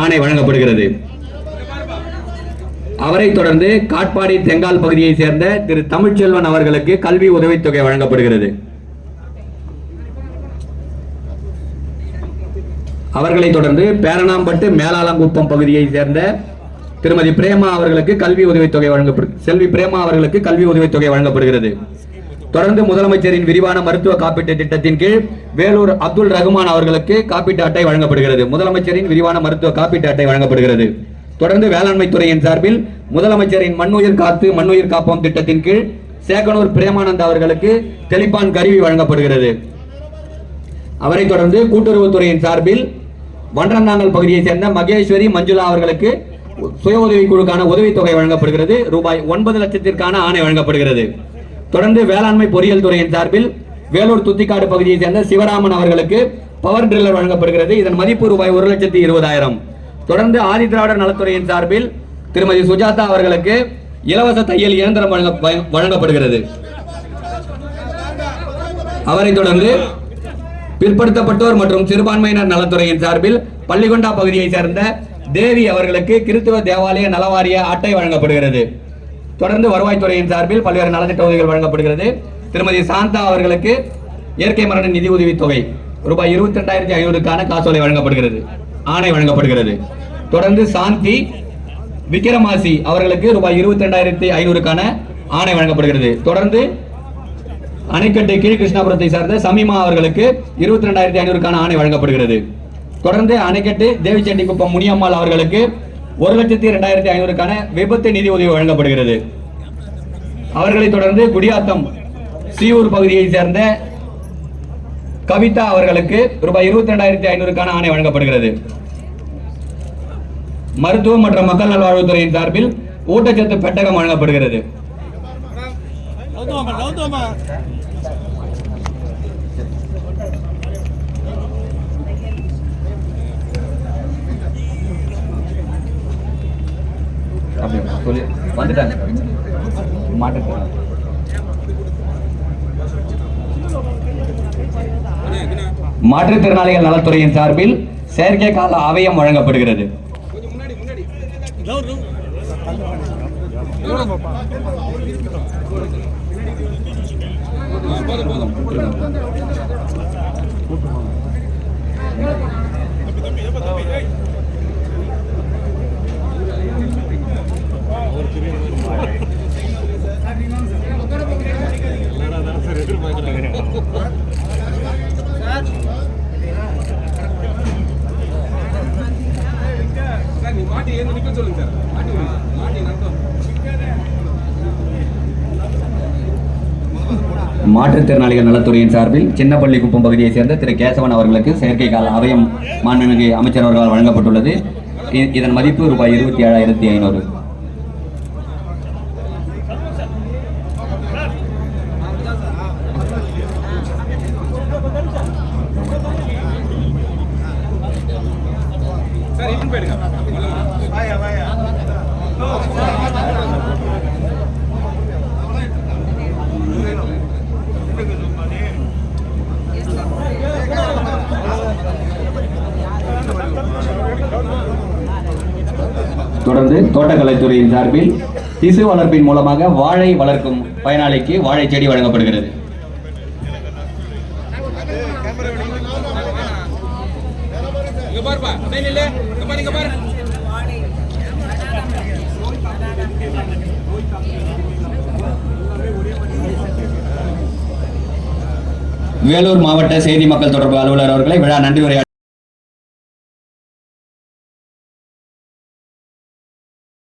ஆணை வழங்கப்படுகிறது. அவரை தொடர்ந்து காட்பாடி தெங்கால் பகுதியை சேர்ந்த திரு தமிழ்ச்செல்வன் அவர்களுக்கு கல்வி உதவித்தொகை வழங்கப்படுகிறது. அவர்களை தொடர்ந்து பேரணாம்பட்டு மேலாளங்குப்பம் பகுதியை சேர்ந்த திருமதி பிரேமா அவர்களுக்கு கல்வி உதவித்தொகை வழங்கப்படுகிறது. செல்வி பிரேமா அவர்களுக்கு கல்வி உதவித்தொகை வழங்கப்படுகிறது. தொடர்ந்து முதலமைச்சரின் விரிவான மருத்துவ காப்பீட்டு திட்டத்தின் கீழ் வேலூர் அப்துல் ரகுமான் அவர்களுக்கு காப்பீட்டு அட்டை வழங்கப்படுகிறது. முதலமைச்சரின் விரிவான மருத்துவ காப்பீட்டு அட்டை வழங்கப்படுகிறது. தொடர்ந்து வேளாண்மை துறையின் சார்பில் முதலமைச்சரின் மண்ணுயிர் காத்து மண்ணுயிர் காப்போம் திட்டத்தின் கீழ் சேகனூர் பிரேமானந்த் அவர்களுக்கு தெளிப்பான் கருவி வழங்கப்படுகிறது. அவரை தொடர்ந்து கூட்டுறவுத்துறையின் சார்பில் வன்றந்தாங்கல் பகுதியை சேர்ந்த மகேஸ்வரி மஞ்சுளா அவர்களுக்கு சுய உதவி குழுக்கான உதவித்தொகை வழங்கப்படுகிறது. ரூபாய் 9 லட்சத்திற்கான ஆணை வழங்கப்படுகிறது. தொடர்ந்து வேளாண்மை பொறியியல் துறையின் சார்பில் வேலூர் துத்திக்காடு பகுதியை சேர்ந்த சிவராமன் அவர்களுக்கு பவர் டிரில்லர் வழங்கப்படுகிறது. இதன் மதிப்பு ரூபாய் 1,20,000. தொடர்ந்து ஆதி திராவிடர் நலத்துறையின் சார்பில் திருமதி சுஜாதா அவர்களுக்கு இலவச தையல் இயந்திரம் வழங்கப்படுகிறது. அவரை தொடர்ந்து பிற்படுத்தப்பட்டோர் மற்றும் சிறுபான்மையினர் நலத்துறையின் சார்பில் பள்ளிகொண்டா பகுதியை சேர்ந்த தேவி அவர்களுக்கு கிறிஸ்துவ தேவாலய நலவாரிய அட்டை வழங்கப்படுகிறது. தொடர்ந்து வருவாய்த்துறையின் சார்பில் பல்வேறு நலத்திட்ட உதவிகள் வழங்கப்படுகிறது. திருமதி சாந்தா அவர்களுக்கு இயற்கை மரண நிதி உதவி தொகை ரூபாய் 22,500க்கான காசோலை வழங்கப்படுகிறது. ஆணை வழங்கப்படுகிறது. தொடர்ந்து சாந்தி விக்கிரமாசி அவர்களுக்கு ரூபாய் 22,500க்கான ஆணை வழங்கப்படுகிறது. தொடர்ந்து அணைக்கட்டு கீழ் கிருஷ்ணாபுரத்தை சார்ந்த சமீமா அவர்களுக்கு 22,500க்கான ஆணை வழங்கப்படுகிறது. தொடர்ந்து அணைக்கட்டு தேவிச்செட்டிக்குப்பம் முனியம்மாள் அவர்களுக்கு 1,02,500க்கான விபத்து நிதி உதவி வழங்கப்படுகிறது. அவர்களை தொடர்ந்து குடியாத்தம் சீவூர் பகுதியை சேர்ந்த கவிதா அவர்களுக்கு ரூபாய் 22,500க்கான ஆணை வழங்கப்படுகிறது. மருத்துவம் மற்றும் மக்கள் நல்வாழ்வுத்துறையின் சார்பில் ஊட்டச்சத்து பெட்டகம் வழங்கப்படுகிறது. மாற்றுத்திறனாளிகள் நலத்துறையின் சார்பில் செயற்கை கால அவயம் வழங்கப்படுகிறது. மாற்றுத்திறனாளிகள் நலத்துறையின் சார்பில் சின்னப்பள்ளிக்குப்பம் பகுதியை சேர்ந்த திரு கேசவன் அவர்களுக்கு செயற்கை கால அவயம் மாண்புமிகு அமைச்சர் அவர்களால் வழங்கப்பட்டுள்ளது. இதன் மதிப்பு ரூபாய் 27,500. தொடர்ந்து தோட்டக்கலைத்துறையின் சார்பில் திசு வளர்ப்பின் மூலமாக வாழை வளர்க்கும் பயனாளிக்கு வாழை செடி வழங்கப்படுகிறது. வேலூர் மாவட்ட செய்தி மக்கள் தொடர்பு அலுவலர் அவர்களை விழா நன்றி உரை